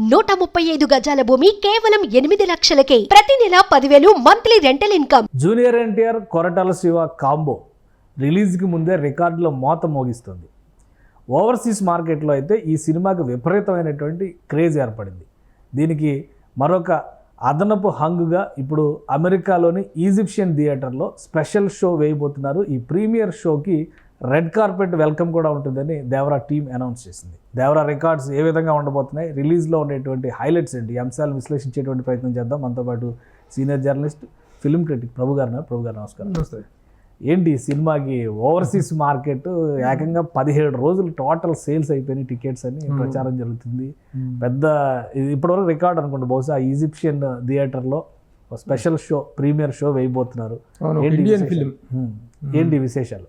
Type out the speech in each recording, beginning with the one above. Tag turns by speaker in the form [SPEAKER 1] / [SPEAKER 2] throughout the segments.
[SPEAKER 1] 135 గజాల భూమి కేవలం 8 లక్షలకే. ప్రతి నెల 10,000 monthly rental income.
[SPEAKER 2] Junior NTR Koratala Shiva combo రిలీజ్కి ముందే రికార్డులో మోత మోగిస్తుంది. ఓవర్సీస్ మార్కెట్లో అయితే ఈ సినిమాకి విపరీతమైనటువంటి క్రేజ్ ఏర్పడింది. దీనికి మరొక అదనపు హంగుగా ఇప్పుడు అమెరికాలోని ఈజిప్షియన్ థియేటర్లో స్పెషల్ షో వేయబోతున్నారు. ఈ ప్రీమియర్ షోకి రెడ్ కార్పెట్ వెల్కమ్ కూడా ఉంటుందని దేవరా టీమ్ అనౌన్స్ చేసింది. దేవరా రికార్డ్స్ ఏ విధంగా ఉండబోతున్నాయి, రిలీజ్లో ఉండేటువంటి హైలైట్స్ ఏంటి, ఈ అంశాలను విశ్లేషించేటువంటి ప్రయత్నం చేద్దాం. మనతో పాటు సీనియర్ జర్నలిస్ట్, ఫిల్మ్ క్రిటిక్ ప్రభు గారు నమస్కారం.
[SPEAKER 3] నమస్తే.
[SPEAKER 2] ఏంటి సినిమాకి ఓవర్సీస్ మార్కెట్ ఏకంగా 17 రోజులు టోటల్ సేల్స్ అయిపోయినాయి టికెట్స్ అని ప్రచారం జరుగుతుంది. పెద్ద ఇప్పటివరకు రికార్డ్ అనుకుంటా. బహుశా ఈజిప్షియన్ థియేటర్లో స్పెషల్ షో, ప్రీమియర్ షో వేయబోతున్నారు. ఏంటి విశేషాలు?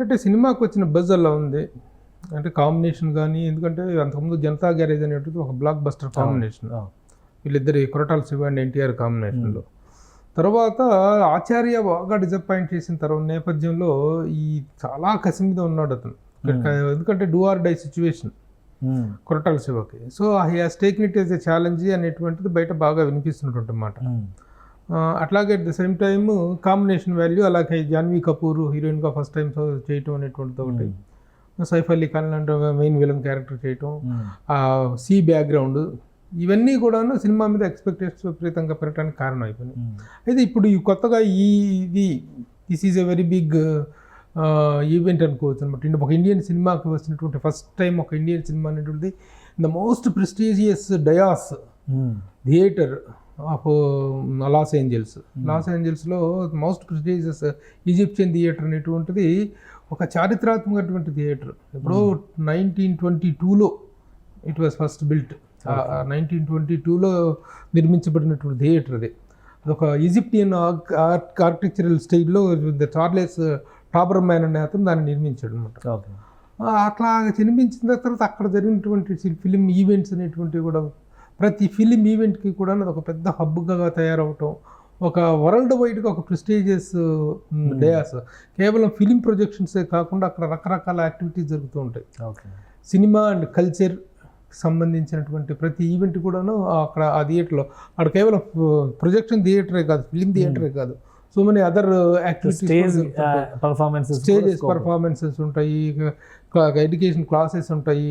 [SPEAKER 3] అంటే సినిమాకి వచ్చిన బజ్ అలా ఉంది అంటే కాంబినేషన్ కానీ, ఎందుకంటే అంతకుముందు జనతా గ్యారేజ్ అనేటువంటి ఒక బ్లాక్ బస్టర్ కాంబినేషన్, వీళ్ళిద్దరి కొరటాల శివ అండ్ ఎన్టీఆర్ కాంబినేషన్లో. తర్వాత ఆచార్య బాగా డిసప్పాయింట్ చేసిన తర్వాత నేపథ్యంలో ఈ చాలా కసి మీద ఉన్నాడు అతను. ఎందుకంటే do or die situation Koratala శివకి. So he has taken it as a challenge అనేటువంటిది బయట బాగా వినిపిస్తున్నమాట. అట్లాగే at the same time combination value, అలాగే జాన్వీ కపూర్ హీరోయిన్గా ఫస్ట్ టైం చేయటం అనేటువంటిది ఒకటి, సైఫ్ అలీ ఖాన్ అంటే మెయిన్ విలన్ క్యారెక్టర్ చేయటం, సి బ్యాక్గ్రౌండ్, ఇవన్నీ కూడా సినిమా మీద ఎక్స్పెక్టేషన్స్ విపరీతంగా పెరగడానికి కారణం అయిపోయినాయి. అయితే ఇప్పుడు ఈ కొత్తగా this is a very big event అనుకోవచ్చు అనమాట. ఒక ఇండియన్ సినిమాకి వచ్చినటువంటి ఫస్ట్ టైం ఒక ఇండియన్ సినిమా అనేటువంటిది the most prestigious dais theatre of Los ఏంజల్స్లో మోస్ట్ ప్రెస్టీజియస్ ఈజిప్షియన్ థియేటర్ అనేటువంటిది ఒక చారిత్రాత్మకటువంటి థియేటర్. ఎప్పుడో 1922లో ఇట్ వాజ్ ఫస్ట్ బిల్ట్. 1922లో నిర్మించబడినటువంటి థియేటర్ అది. అదొక ఈజిప్టియన్ ఆర్కిటెక్చరల్ స్టైల్లో చార్లెస్ టాబర్మ్యాన్ అనే అతను దాన్ని నిర్మించాడు అనమాట. అట్లా నిర్మించిన తర్వాత అక్కడ జరిగినటువంటి ఫిలిం ఈవెంట్స్ అనేటువంటివి కూడా, ప్రతి ఫిలిం ఈవెంట్కి కూడా ఒక పెద్ద హబ్గా తయారవటం, ఒక వరల్డ్ వైడ్గా ఒక ప్రెస్టీజియస్ డయాస్. కేవలం ఫిలిం ప్రొజెక్షన్సే కాకుండా అక్కడ రకరకాల యాక్టివిటీస్ జరుగుతూ ఉంటాయి. సినిమా అండ్ కల్చర్ సంబంధించినటువంటి ప్రతి ఈవెంట్ కూడాను అక్కడ ఆ థియేటర్లో, అక్కడ కేవలం ప్రొజెక్షన్ థియేటరే కాదు, ఫిలిం థియేటరే కాదు, so many other activities, stages performances ఉంటాయి, ఎడ్యుకేషన్ క్లాసెస్ ఉంటాయి,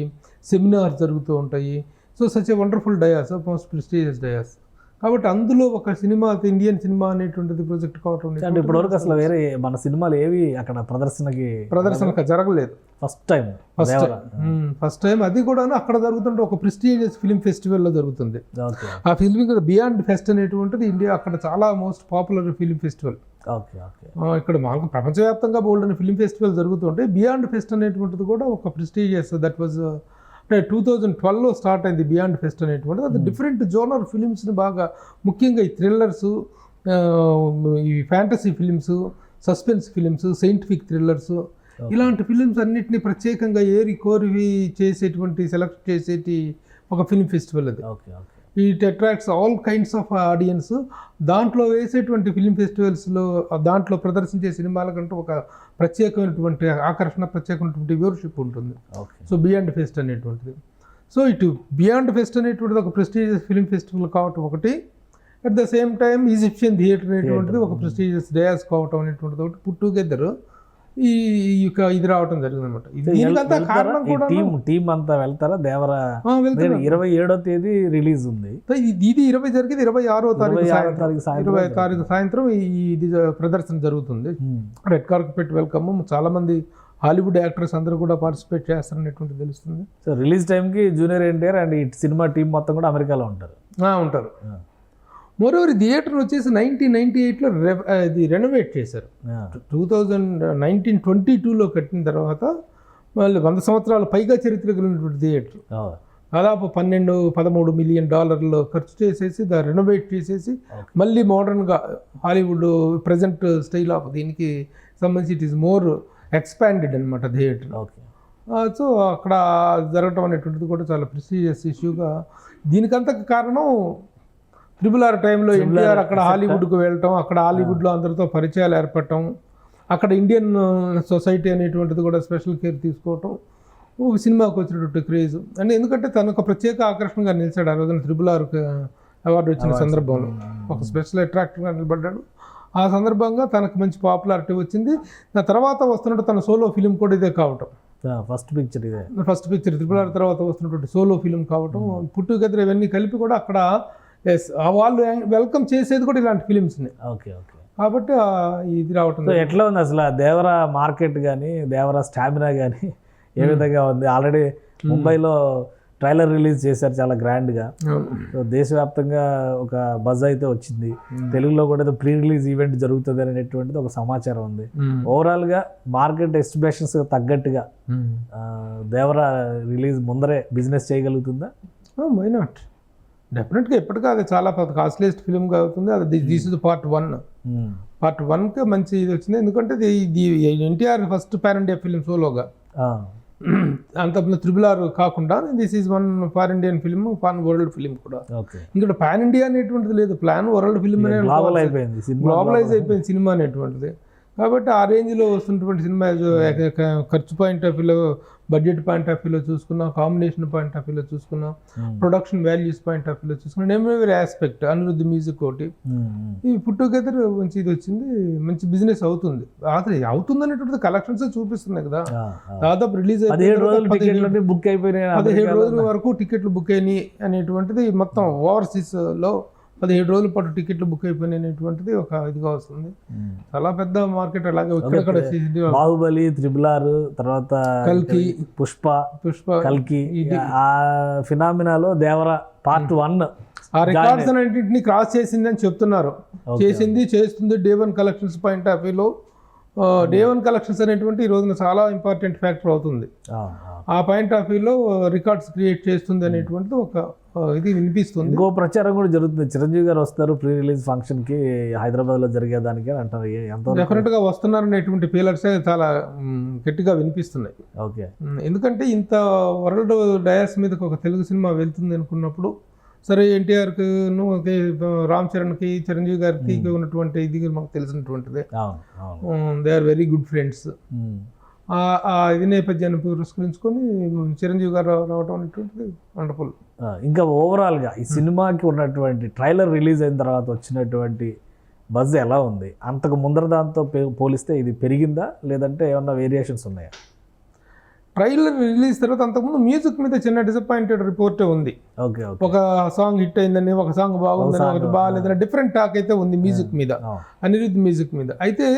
[SPEAKER 3] సెమినార్స్ జరుగుతూ ఉంటాయి. So such a wonderful dais, most prestigious dais. కాబట్టి అందులో ఒక సినిమా, ఇండియన్ సినిమా అనేటువంటిది ప్రొజెక్ట్ కావటం.
[SPEAKER 2] అంటే ఇప్పటివరకు అసలు వేరే మన సినిమాలు ఏవి అక్కడ ప్రదర్శనకు
[SPEAKER 3] జరగలేదు. ఫస్ట్ టైం అది కూడా అక్కడ జరుగుతుంటే ఒక ప్రెస్టీజియస్ ఫిలిం ఫెస్టివల్లో జరుగుతుంది. ఆ ఫిల్మ్ బియాండ్ ఫెస్ట్ అనేటువంటిది ఇండియా అక్కడ చాలా మోస్ట్ పాపులర్ ఫిలిం ఫెస్టివల్. ఇక్కడ మాకు ప్రపంచవ్యాప్తంగా బోల్డ్ అనే ఫిలిం ఫెస్టివల్ జరుగుతుంటే బియాండ్ ఫెస్ట్ అనేటువంటిది కూడా ఒక ప్రెస్టీజియస్, దట్ వాజ్ 2012లో స్టార్ట్ అయింది బియాండ్ ఫెస్ట్ అనేటువంటిది. అది డిఫరెంట్ జోనర్ ఫిలిమ్స్ని బాగా, ముఖ్యంగా ఈ థ్రిల్లర్స్, ఈ fantasy films, suspense films, scientific thrillers, ఇలాంటి ఫిలిమ్స్ అన్నిటినీ ప్రత్యేకంగా ఏరి కోరి చేసేటువంటి, సెలెక్ట్ చేసేటి ఒక ఫిలిం ఫెస్టివల్ అది. It attracts all kinds of audience. దాంట్లో వేసేటువంటి ఫిలిం ఫెస్టివల్స్లో, దాంట్లో ప్రదర్శించే సినిమాలకంటూ ఒక ప్రత్యేకమైనటువంటి ఆకర్షణ, ప్రత్యేకమైనటువంటి వ్యూవర్షిప్ ఉంటుంది. సో బియాండ్ ఫెస్ట్ అనేటువంటిది, సో ఇటు బియాండ్ ఫెస్ట్ అనేటువంటిది ఒక ప్రెస్టీజియస్ ఫిలిం ఫెస్టివల్ కావటం ఒకటి, at the same time Egyptian theatre అనేటువంటిది ఒక ప్రెస్టీజియస్ డయాస్ కావటం అనేటువంటిది ఒకటి, పుట్ టుగెదర్ ఇది రావటం జరిగింది అనమాట.
[SPEAKER 2] టీమ్ అంతా వెళ్తారా? దేవరా 27వ తేదీ రిలీజ్ ఉంది.
[SPEAKER 3] ఇది 20 జరిగేది 26వ తారీఖు సాయంత్రం ఇది ప్రదర్శన జరుగుతుంది. Red carpet welcome. చాలా మంది హాలీవుడ్ యాక్టర్స్ అందరూ కూడా పార్టిసిపేట్ చేస్తారనేటువంటి తెలుస్తుంది.
[SPEAKER 2] సో రిలీజ్ టైంకి జూనియర్ ఎన్టీఆర్ అండ్ ఈ సినిమా టీం మొత్తం కూడా అమెరికాలో ఉంటారు. మోరోవర్ థియేటర్ వచ్చేసి 1998లో ఇది రెనోవేట్ చేశారు. 1922లో కట్టిన తర్వాత మళ్ళీ 100 సంవత్సరాల పైగా చరిత్ర కలిగినటువంటి థియేటర్. దాదాపు $13 మిలియన్ ఖర్చు చేసేసి దాన్ని రెనోవేట్ చేసేసి మళ్ళీ మోడర్న్గా హాలీవుడ్ ప్రజెంట్ స్టైల్ ఆఫ్ దీనికి సంబంధించి ఇట్ ఈస్ మోర్ ఎక్స్పాండెడ్ అనమాట థియేటర్. సో అక్కడ జరగటం అనేటువంటిది కూడా చాలా ప్రెస్టీజియస్ ఇష్యూగా. దీనికంత కారణం RRR టైంలో ఎన్టీఆర్ అక్కడ హాలీవుడ్కు వెళ్ళటం, అక్కడ హాలీవుడ్లో అందరితో పరిచయాలు ఏర్పడటం, అక్కడ ఇండియన్ సొసైటీ అనేటువంటిది కూడా స్పెషల్ కేర్ తీసుకోవటం,
[SPEAKER 3] సినిమాకి వచ్చినటువంటి క్రేజ్ అంటే ఎందుకంటే తను ఒక ప్రత్యేక ఆకర్షణగా నిలిచాడు ఆ రోజున RRR అవార్డు వచ్చిన సందర్భంలో ఒక స్పెషల్ అట్రాక్టివ్గా నిలబడ్డాడు. ఆ సందర్భంగా తనకు మంచి పాపులారిటీ వచ్చింది. నా తర్వాత వస్తున్నట్టు తన సోలో ఫిలిం కూడా ఇదే కావటం,
[SPEAKER 2] ఫస్ట్ పిక్చర్
[SPEAKER 3] RRR తర్వాత వస్తున్నటువంటి సోలో ఫిలిం కావటం, పుట్టుగెదర్ ఇవన్నీ కలిపి కూడా అక్కడ వాళ్ళు వెల్కమ్ చేసేది కూడా ఇలాంటి ఫిలిమ్స్ని.
[SPEAKER 2] Okay okay.
[SPEAKER 3] కాబట్టి ఇది రావటం.
[SPEAKER 2] సో ఎట్లా ఉంది అసలు దేవరా మార్కెట్ కానీ దేవరా స్టామినా కానీ ఏ విధంగా ఉంది? ఆల్రెడీ ముంబైలో ట్రైలర్ రిలీజ్ చేశారు చాలా గ్రాండ్గా. సో దేశవ్యాప్తంగా ఒక బజ్ అయితే వచ్చింది. తెలుగులో కూడా ఏదో ప్రీ రిలీజ్ ఈవెంట్ జరుగుతుంది అనేటువంటిది ఒక సమాచారం ఉంది. ఓవరాల్గా మార్కెట్ ఎస్టిమేషన్స్ తగ్గట్టుగా దేవరా రిలీజ్ ముందరే బిజినెస్ చేయగలుగుతుందా?
[SPEAKER 3] వై నాట్, డెఫినెట్గా. ఎప్పటికీ అది చాలా కాస్ట్లీయెస్ట్ ఫిల్మ్గా అవుతుంది. అది దిస్ ఇస్ పార్ట్ 1. పార్ట్ 1కి మంచి ఇది వచ్చింది. ఎందుకంటే ఇది NTR first pan India film సోలోగా. అంత RRR కాకుండా this is one pan Indian film, pan world film కూడా. ఇంకా పాన్ ఇండియా అనేటువంటిది లేదు, ప్లాన్ వరల్డ్ ఫిలిం అనే గ్లోబలైజ్ అయిపోయింది సినిమా అనేటువంటిది. కాబట్టి ఆ రేంజ్లో వస్తున్నటువంటి సినిమా ఖర్చు పాయింట్ ఆఫ్ వ్యూలో, బడ్జెట్ పాయింట్ ఆఫ్ వ్యూలో చూసుకున్నా, కాంబినేషన్ పాయింట్ ఆఫ్ వ్యూలో చూసుకున్నా, ప్రొడక్షన్ వాల్యూస్ పాయింట్ ఆఫ్ వ్యూలో చూసుకున్నా, ఎవ్రీ ఆస్పెక్ట్, అనిరుద్ధ్ మ్యూజిక్ ఒకటి, ఈ పుట్టుగెదర్ మంచి ఇది వచ్చింది, మంచి బిజినెస్ అవుతుంది. అవుతుంది అనేటువంటిది కలెక్షన్స్ చూపిస్తున్నాయి కదా. దాదాపు రిలీజ్
[SPEAKER 2] 17 రోజుల
[SPEAKER 3] వరకు టికెట్లు బుక్ అయినాయి అనేటువంటిది మొత్తం ఓవర్సీస్లో 17 రోజుల పాటు టికెట్లు బుక్ అయిపోయినాయి అనేటువంటిది ఒక ఇదిగా వస్తుంది. చాలా పెద్ద మార్కెట్. అలాగే ఇక్కడ
[SPEAKER 2] బాహుబలి, RRR, తర్వాత పుష్ప, కల్కి, ఆ ఫినామినాలో దేవరా పార్ట్ 1
[SPEAKER 3] ఆ రికార్డ్స్ అన్నింటిని క్రాస్ చేసిందని చెప్తున్నారు. చేస్తుంది Day 1 కలెక్షన్స్ పాయింట్ ఆఫ్ వ్యూలో. Day 1 కలెక్షన్స్ అనేటువంటి ఈ రోజున చాలా ఇంపార్టెంట్ ఫ్యాక్టర్ అవుతుంది. ఆ పాయింట్ ఆఫ్ వ్యూలో రికార్డ్స్ క్రియేట్ చేస్తుంది అనేటువంటిది ఒక ఇది వినిపిస్తుంది.
[SPEAKER 2] ఇంకో ప్రచారం కూడా జరుగుతుంది, చిరంజీవి గారు వస్తారు ప్రీ రిలీజ్ ఫంక్షన్కి హైదరాబాద్లో జరిగేదానికి అంటారు.
[SPEAKER 3] డెఫినెట్గా వస్తున్నారు అనేటువంటి పేలర్సే చాలా గట్టిగా వినిపిస్తున్నాయి.
[SPEAKER 2] ఓకే.
[SPEAKER 3] ఎందుకంటే ఇంత వరల్డ్ డయాస్ మీదకి ఒక తెలుగు సినిమా వెళ్తుంది అనుకున్నప్పుడు, సరే ఎన్టీఆర్కి, రామ్ చరణ్కి, చిరంజీవి గారికి ఉన్నటువంటి ఇది మాకు తెలిసినటువంటిదే. They are very good friends. ఇది నేపథ్యాన్ని పురస్కరించుకొని చిరంజీవి గారు రావడం అనేటువంటిది వండర్ఫుల్.
[SPEAKER 2] ఇంకా ఓవరాల్గా ఈ సినిమాకి ఉన్నటువంటి ట్రైలర్ రిలీజ్ అయిన తర్వాత వచ్చినటువంటి బజ్ ఎలా ఉంది? అంతకు ముందర దాంతో పోలిస్తే ఇది పెరిగిందా, లేదంటే ఏమన్నా వేరియేషన్స్ ఉన్నాయా?
[SPEAKER 3] ట్రైలర్ రిలీజ్ తర్వాత అంతకుముందు మ్యూజిక్ మీద చిన్న డిసప్పాయింటెడ్ రిపోర్టే ఉంది. ఒక సాంగ్ హిట్ అయిందని, ఒక సాంగ్ బాగుందని, ఒకటి బాగాలేదని డిఫరెంట్ టాక్ అయితే ఉంది మ్యూజిక్ మీద, అనిరుద్ధ్ మ్యూజిక్ మీద. అయితే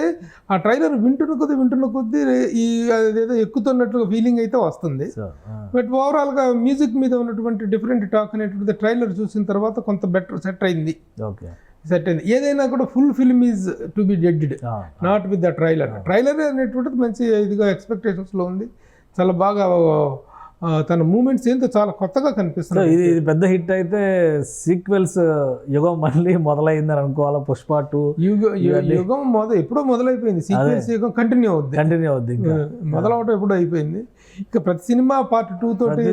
[SPEAKER 3] ఆ ట్రైలర్ వింటున్న కొద్దీ ఈ అదేదో ఎక్కుతున్నట్లు ఫీలింగ్ అయితే వస్తుంది. బట్ ఓవరాల్గా మ్యూజిక్ మీద ఉన్నటువంటి డిఫరెంట్ టాక్ అనేటువంటి ట్రైలర్ చూసిన తర్వాత కొంత బెటర్ సెట్ అయింది. ఏదైనా కూడా full film is to be judged, not with the trailer. Trailer అనేటువంటిది మంచి ఇదిగా ఎక్స్పెక్టేషన్స్లో ఉంది. చాలా బాగా తన మూమెంట్స్ ఏంటో చాలా కొత్తగా కనిపిస్తుంది.
[SPEAKER 2] ఇది పెద్ద హిట్ అయితే సీక్వెల్స్ యుగం మళ్ళీ మొదలైందని అనుకోవాలా? పుష్ప 2
[SPEAKER 3] యుగం ఎప్పుడో మొదలైపోయింది, సీక్వెల్స్ యుగం కంటిన్యూ అవుద్ది. మొదలవటం ఎప్పుడో అయిపోయింది. ఇంకా ప్రతి సినిమా పార్ట్ 2 తోటి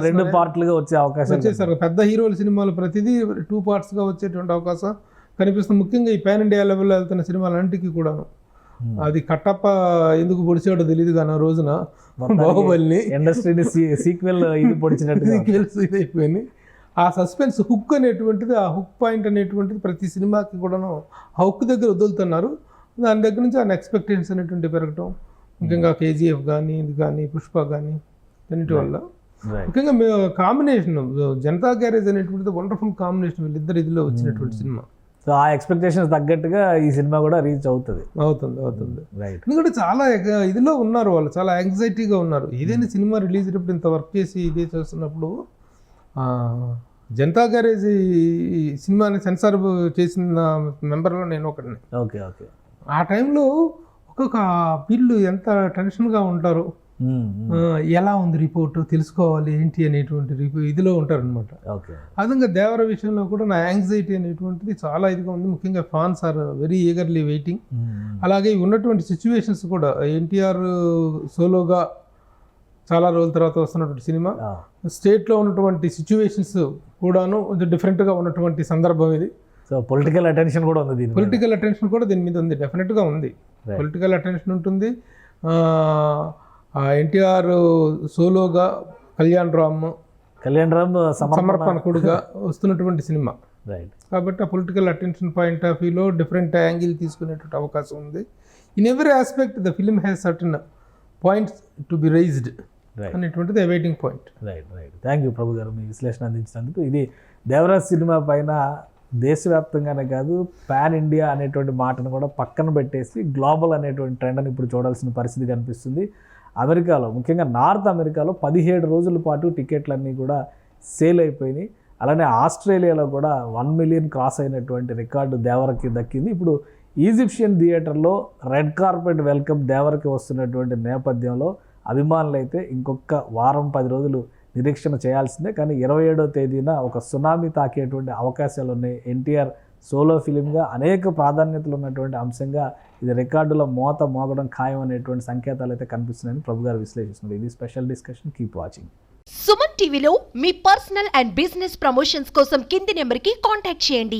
[SPEAKER 2] 2 పార్ట్లుగా వచ్చే అవకాశం
[SPEAKER 3] వచ్చేసారు. పెద్ద హీరోల సినిమాలు ప్రతిదీ 2 పార్ట్స్గా వచ్చేటువంటి అవకాశం కనిపిస్తుంది. ముఖ్యంగా ఈ పాన్ ఇండియా లెవెల్లో వెళ్తున్న సినిమాలన్నింటికీ కూడాను. అది కట్టప్ప ఎందుకు పొడిచాడో తెలియదు కానీ ఆ రోజున బాహుబలిని
[SPEAKER 2] ఇండస్ట్రీని సీక్వెల్ ఇది
[SPEAKER 3] సీక్వెల్స్ ఇది అయిపోయింది. ఆ సస్పెన్స్ హుక్ అనేటువంటిది, ఆ హుక్ పాయింట్ అనేటువంటిది ప్రతి సినిమాకి కూడాను ఆ హుక్ దగ్గర వదులుతున్నారు. దాని దగ్గర నుంచి ఆ ఎక్స్పెక్టేషన్స్ అనేటువంటి పెరగటం, ముఖ్యంగా KGF కానీ, ఇది కానీ, పుష్ప కానీ, అన్నిటి వల్ల. ముఖ్యంగా కాంబినేషన్ జనతా గ్యారేజ్ అనేటువంటిది వండర్ఫుల్ కాంబినేషన్, వీళ్ళిద్దరు ఇదిలో వచ్చినటువంటి సినిమా.
[SPEAKER 2] సో ఆ ఎక్స్పెక్టేషన్స్ తగ్గట్టుగా ఈ సినిమా కూడా రీచ్ అవుతుంది.
[SPEAKER 3] రైట్. ఎందుకంటే చాలా ఇదిలో ఉన్నారు వాళ్ళు, చాలా యాంగ్జైటీగా ఉన్నారు. ఏదైనా సినిమా రిలీజ్ అయినప్పుడు ఇంత వర్క్ చేసి ఇదే చేస్తున్నప్పుడు, జనతా గ్యారేజ్ ఈ సినిమాని సెన్సార్ చేసిన మెంబర్లో నేను ఒకటిని.
[SPEAKER 2] ఓకే.
[SPEAKER 3] ఆ టైంలో ఒక్కొక్క వీళ్ళు ఎంత టెన్షన్గా ఉంటారు, ఎలా ఉంది రిపోర్ట్ తెలుసుకోవాలి ఏంటి అనేటువంటి ఇదిలో ఉంటారనమాట. అదంగా దేవర విషయంలో కూడా నా యాంగ్జైటీ అనేటువంటిది చాలా ఇదిగా ఉంది. ముఖ్యంగా fans are very eagerly waiting. అలాగే ఉన్నటువంటి సిచ్యువేషన్స్ కూడా, ఎన్టీఆర్ సోలోగా చాలా రోజుల తర్వాత వస్తున్నటువంటి సినిమా, స్టేట్లో ఉన్నటువంటి సిచ్యువేషన్స్ కూడాను కొంచెం డిఫరెంట్గా ఉన్నటువంటి సందర్భం ఇది.
[SPEAKER 2] సో పొలిటికల్ అటెన్షన్ కూడా ఉంది,
[SPEAKER 3] పొలిటికల్ అటెన్షన్ కూడా దీని మీద ఉంది, డెఫినెట్గా ఉంది. పొలిటికల్ అటెన్షన్ ఉంటుంది. ఎన్టీఆర్ సోలోగా కళ్యాణ్ రామ్
[SPEAKER 2] కళ్యాణ్ రామ్
[SPEAKER 3] సమర్పణకుడుగా వస్తున్నటువంటి సినిమా
[SPEAKER 2] రైట్.
[SPEAKER 3] కాబట్టి ఆ పొలిటికల్ అటెన్షన్ పాయింట్ ఆఫ్ వ్యూలో డిఫరెంట్ యాంగిల్ తీసుకునేటువంటి అవకాశం ఉంది. In every aspect the film has certain points to be raised
[SPEAKER 2] Right.
[SPEAKER 3] అనేటువంటిది waiting point.
[SPEAKER 2] Right right thank you Prabhu గారు మీ విశ్లేషణ అందించినందుకు. ఇది దేవరాజ్ సినిమా పైన దేశవ్యాప్తంగానే కాదు పాన్ ఇండియా అనేటువంటి మాటను కూడా పక్కన పెట్టేసి గ్లోబల్ అనేటువంటి ట్రెండ్ని ఇప్పుడు చూడాల్సిన పరిస్థితి కనిపిస్తుంది. అమెరికాలో ముఖ్యంగా నార్త్ అమెరికాలో 17 రోజుల పాటు టికెట్లన్నీ కూడా సేల్ అయిపోయినాయి. అలానే ఆస్ట్రేలియాలో కూడా 1 మిలియన్ క్రాస్ అయినటువంటి రికార్డు దేవరకి దక్కింది. ఇప్పుడు ఈజిప్షియన్ థియేటర్లో రెడ్ కార్పెట్ వెల్కమ్ దేవరకి వస్తున్నటువంటి నేపథ్యంలో అభిమానులు అయితే ఇంకొక వారం 10 రోజులు నిరీక్షణ చేయాల్సిందే. కానీ 27వ తేదీన ఒక సునామీ తాకేటువంటి అవకాశాలు ఉన్నాయి. ఎన్టీఆర్ సోలో ఫిలింగా అనేక ప్రాధాన్యతలు ఉన్నటువంటి అంశంగా ఇది రికార్డుల మోత మోగడం ఖాయం అనేటువంటి సంకేతాలు అయితే కనిపిస్తున్నాయని ప్రభు గారు విశ్లేషిస్తున్నారు. ఇది special discussion. Keep watching.
[SPEAKER 1] Suman టీవీలో మీ పర్సనల్ అండ్ బిజినెస్ ప్రమోషన్స్ కోసం కింది నెంబర్కి కాంటాక్ట్ చేయండి.